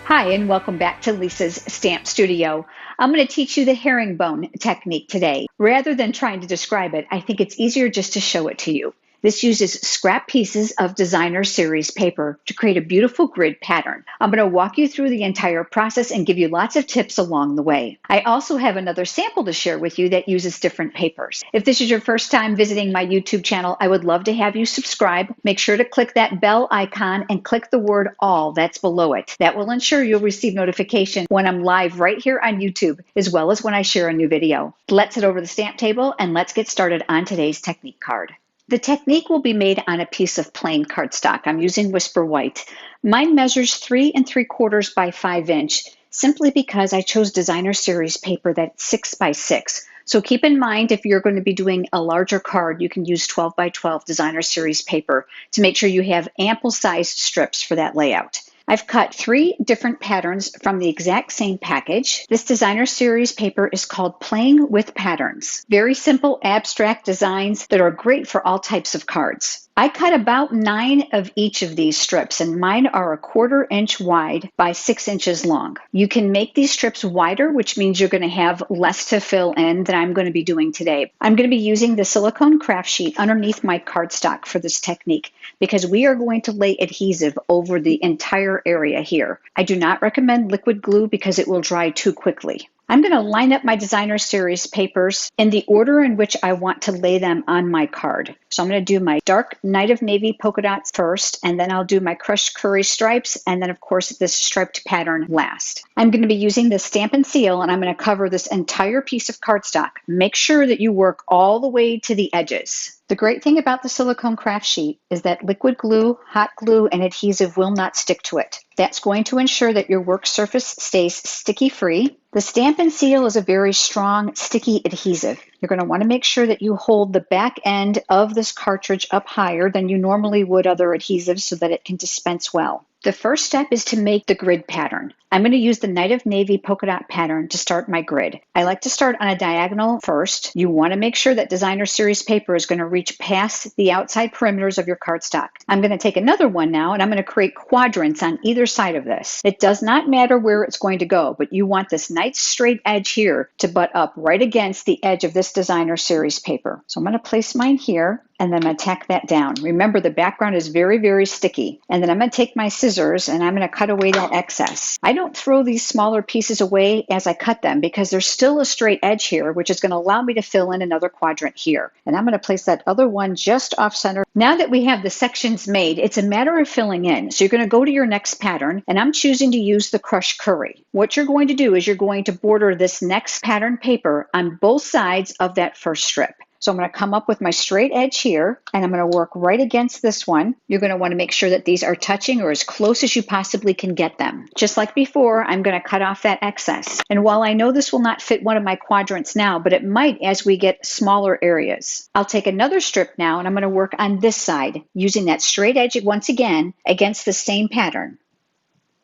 Hi, and welcome back to Lisa's Stamp Studio. I'm going to teach you the herringbone technique today. Rather than trying to describe it, I think it's easier just to show it to you. This uses scrap pieces of designer series paper to create a beautiful grid pattern. I'm going to walk you through the entire process and give you lots of tips along the way. I also have another sample to share with you that uses different papers. If this is your first time visiting my YouTube channel, I would love to have you subscribe. Make sure to click that bell icon and click the word all that's below it. That will ensure you'll receive notification when I'm live right here on YouTube, as well as when I share a new video. Let's head over to the stamp table and let's get started on today's technique card. The technique will be made on a piece of plain cardstock. I'm using Whisper White. Mine measures 3 3/4 by 5 inch, simply because I chose designer series paper that's 6 by 6. So keep in mind, if you're going to be doing a larger card, you can use 12 by 12 designer series paper to make sure you have ample sized strips for that layout. I've cut 3 different patterns from the exact same package. This designer series paper is called Playing with Patterns. Very simple, abstract designs that are great for all types of cards. I cut about 9 of each of these strips, and mine are 1/4 inch wide by 6 inches long. You can make these strips wider, which means you're going to have less to fill in than I'm going to be doing today. I'm going to be using the silicone craft sheet underneath my cardstock for this technique because we are going to lay adhesive over the entire area here. I do not recommend liquid glue because it will dry too quickly. I'm going to line up my designer series papers in the order in which I want to lay them on my card. So I'm going to do my dark Night of Navy polka dots first, and then I'll do my crushed curry stripes, and then of course this striped pattern last. I'm going to be using the Stampin' Seal, and I'm going to cover this entire piece of cardstock. Make sure that you work all the way to the edges. The great thing about the silicone craft sheet is that liquid glue, hot glue, and adhesive will not stick to it. That's going to ensure that your work surface stays sticky free. The Stampin' Seal is a very strong, sticky adhesive. You're going to want to make sure that you hold the back end of this cartridge up higher than you normally would other adhesives so that it can dispense well. The first step is to make the grid pattern. I'm going to use the Night of Navy polka dot pattern to start my grid. I like to start on a diagonal first. You want to make sure that designer series paper is going to reach past the outside perimeters of your cardstock. I'm going to take another one now, and I'm going to create quadrants on either side of this. It does not matter where it's going to go, but you want this nice straight edge here to butt up right against the edge of this designer series paper. So I'm going to place mine here, and then I'm going to tack that down. Remember, the background is very, very sticky. And then I'm going to take my scissors and I'm going to cut away that excess. I don't throw these smaller pieces away as I cut them because there's still a straight edge here, which is going to allow me to fill in another quadrant here. And I'm going to place that other one just off center. Now that we have the sections made, it's a matter of filling in. So you're going to go to your next pattern, and I'm choosing to use the crushed curry. What you're going to do is you're going to border this next pattern paper on both sides of that first strip. So I'm going to come up with my straight edge here, and I'm going to work right against this one. You're going to want to make sure that these are touching or as close as you possibly can get them. Just like before, I'm going to cut off that excess. And while I know this will not fit one of my quadrants now, but it might as we get smaller areas. I'll take another strip now, and I'm going to work on this side, using that straight edge once again against the same pattern.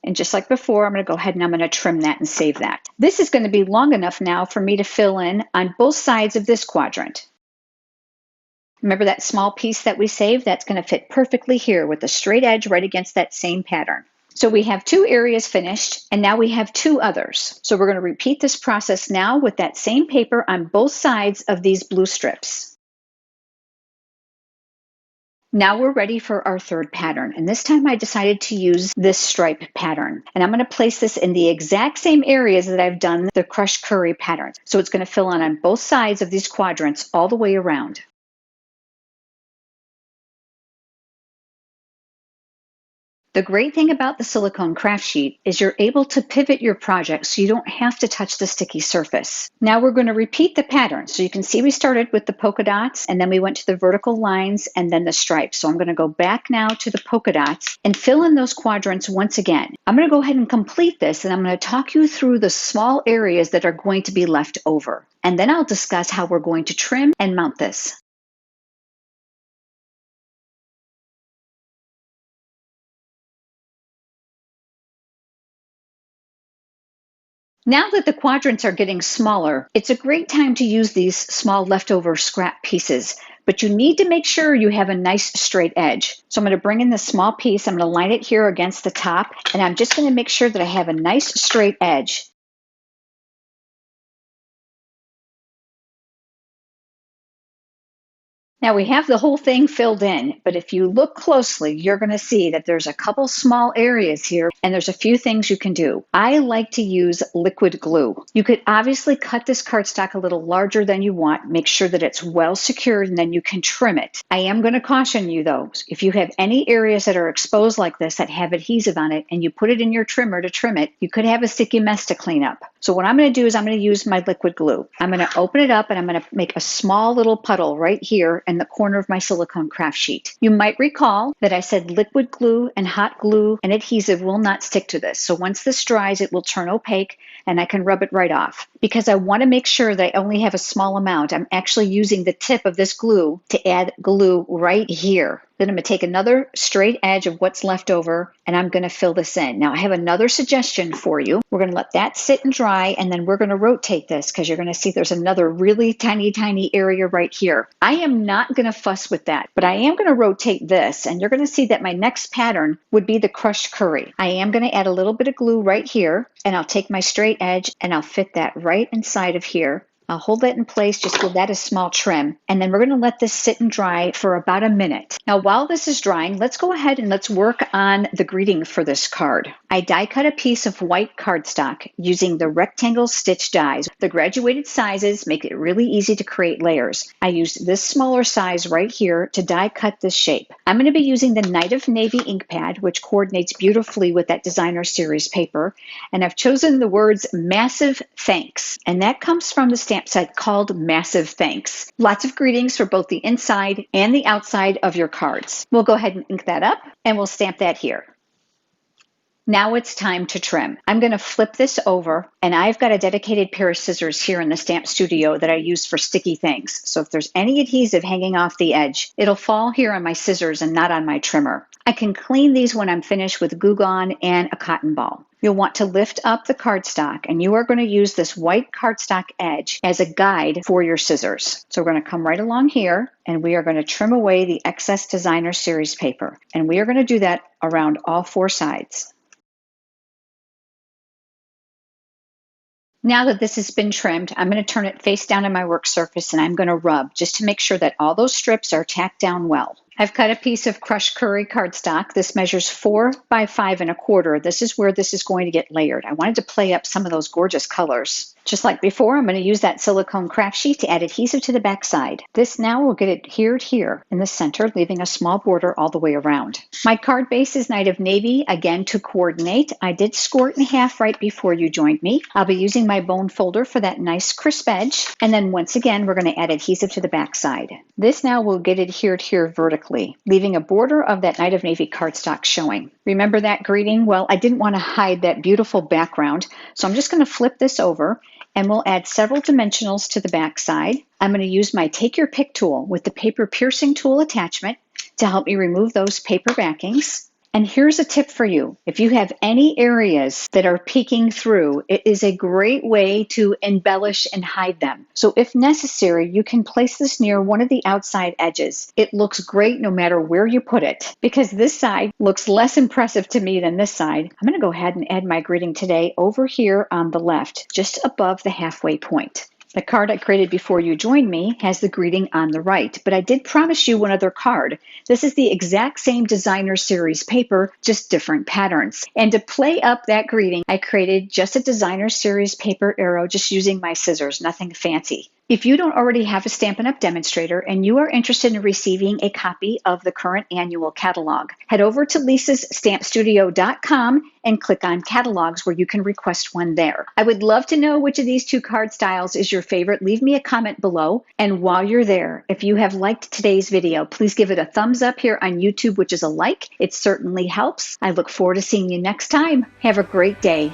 And just like before, I'm going to go ahead and I'm going to trim that and save that. This is going to be long enough now for me to fill in on both sides of this quadrant. Remember that small piece that we saved? That's going to fit perfectly here with the straight edge right against that same pattern. So we have 2 areas finished, and now we have 2 others. So we're going to repeat this process now with that same paper on both sides of these blue strips. Now we're ready for our third pattern, and this time I decided to use this stripe pattern. And I'm going to place this in the exact same areas that I've done the crushed curry pattern. So it's going to fill in on both sides of these quadrants all the way around. The great thing about the silicone craft sheet is you're able to pivot your project so you don't have to touch the sticky surface. Now we're going to repeat the pattern. So you can see we started with the polka dots, and then we went to the vertical lines and then the stripes. So I'm going to go back now to the polka dots and fill in those quadrants once again. I'm going to go ahead and complete this, and I'm going to talk you through the small areas that are going to be left over. And then I'll discuss how we're going to trim and mount this. Now that the quadrants are getting smaller, it's a great time to use these small leftover scrap pieces but you need to make sure you have a nice straight edge. So I'm going to bring in this small piece, I'm going to line it here against the top, and I'm just going to make sure that I have a nice straight edge. Now we have the whole thing filled in, but if you look closely, you're going to see that there's a couple small areas here, and there's a few things you can do. I like to use liquid glue. You could obviously cut this cardstock a little larger than you want, make sure that it's well secured, and then you can trim it. I am going to caution you though, if you have any areas that are exposed like this that have adhesive on it, and you put it in your trimmer to trim it, you could have a sticky mess to clean up. So what I'm going to do is I'm going to use my liquid glue. I'm going to open it up and I'm going to make a small little puddle right here in the corner of my silicone craft sheet. You might recall that I said liquid glue and hot glue and adhesive will not stick to this. So once this dries, it will turn opaque and I can rub it right off. Because I want to make sure that I only have a small amount, I'm actually using the tip of this glue to add glue right here. Then I'm going to take another straight edge of what's left over and I'm going to fill this in. Now I have another suggestion for you. We're going to let that sit and dry and then we're going to rotate this because you're going to see there's another really tiny area right here. I am not going to fuss with that, but I am going to rotate this and you're going to see that my next pattern would be the crushed curry. I am going to add a little bit of glue right here and I'll take my straight edge and I'll fit that right inside of here. I'll hold that in place, just give that a small trim, and then we're going to let this sit and dry for about a minute. Now, while this is drying, let's go ahead and let's work on the greeting for this card. I die cut a piece of white cardstock using the rectangle stitch dies. The graduated sizes make it really easy to create layers. I used this smaller size right here to die cut this shape. I'm going to be using the Night of Navy ink pad, which coordinates beautifully with that designer series paper, and I've chosen the words Massive Thanks, and that comes from the stamp set called Massive Thanks. Lots of greetings for both the inside and the outside of your cards. We'll go ahead and ink that up and we'll stamp that here. Now it's time to trim. I'm going to flip this over and I've got a dedicated pair of scissors here in the Stamp Studio that I use for sticky things. So if there's any adhesive hanging off the edge, it'll fall here on my scissors and not on my trimmer. I can clean these when I'm finished with Glue Gun and a cotton ball. You'll want to lift up the cardstock and you are going to use this white cardstock edge as a guide for your scissors. So we're going to come right along here and we are going to trim away the excess designer series paper. And we are going to do that around all four sides. Now that this has been trimmed, I'm going to turn it face down on my work surface and I'm going to rub just to make sure that all those strips are tacked down well. I've cut a piece of crushed curry cardstock. This measures 4 by 5 1/4. This is where this is going to get layered. I wanted to play up some of those gorgeous colors. Just like before, I'm going to use that silicone craft sheet to add adhesive to the back side. This now will get adhered here in the center, leaving a small border all the way around. My card base is Night of Navy. Again, to coordinate, I did score it in half right before you joined me. I'll be using my bone folder for that nice crisp edge. And then once again, we're going to add adhesive to the back side. This now will get adhered here vertically, leaving a border of that Night of Navy cardstock showing. Remember that greeting? Well, I didn't want to hide that beautiful background, so I'm just going to flip this over and we'll add several dimensionals to the back side. I'm going to use my Take Your Pick tool with the paper piercing tool attachment to help me remove those paper backings. And here's a tip for you. If you have any areas that are peeking through, it is a great way to embellish and hide them. So if necessary, you can place this near one of the outside edges. It looks great no matter where you put it. Because this side looks less impressive to me than this side, I'm going to go ahead and add my greeting today over here on the left, just above the halfway point. The card I created before you joined me has the greeting on the right, but I did promise you one other card. This is the exact same designer series paper, just different patterns. And to play up that greeting, I created just a designer series paper arrow just using my scissors, nothing fancy. If you don't already have a Stampin' Up! Demonstrator and you are interested in receiving a copy of the current annual catalog, head over to lisasstampstudio.com and click on catalogs where you can request one there. I would love to know which of these two card styles is your favorite. Leave me a comment below. And while you're there, if you have liked today's video, please give it a thumbs up here on YouTube, which is a like. It certainly helps. I look forward to seeing you next time. Have a great day.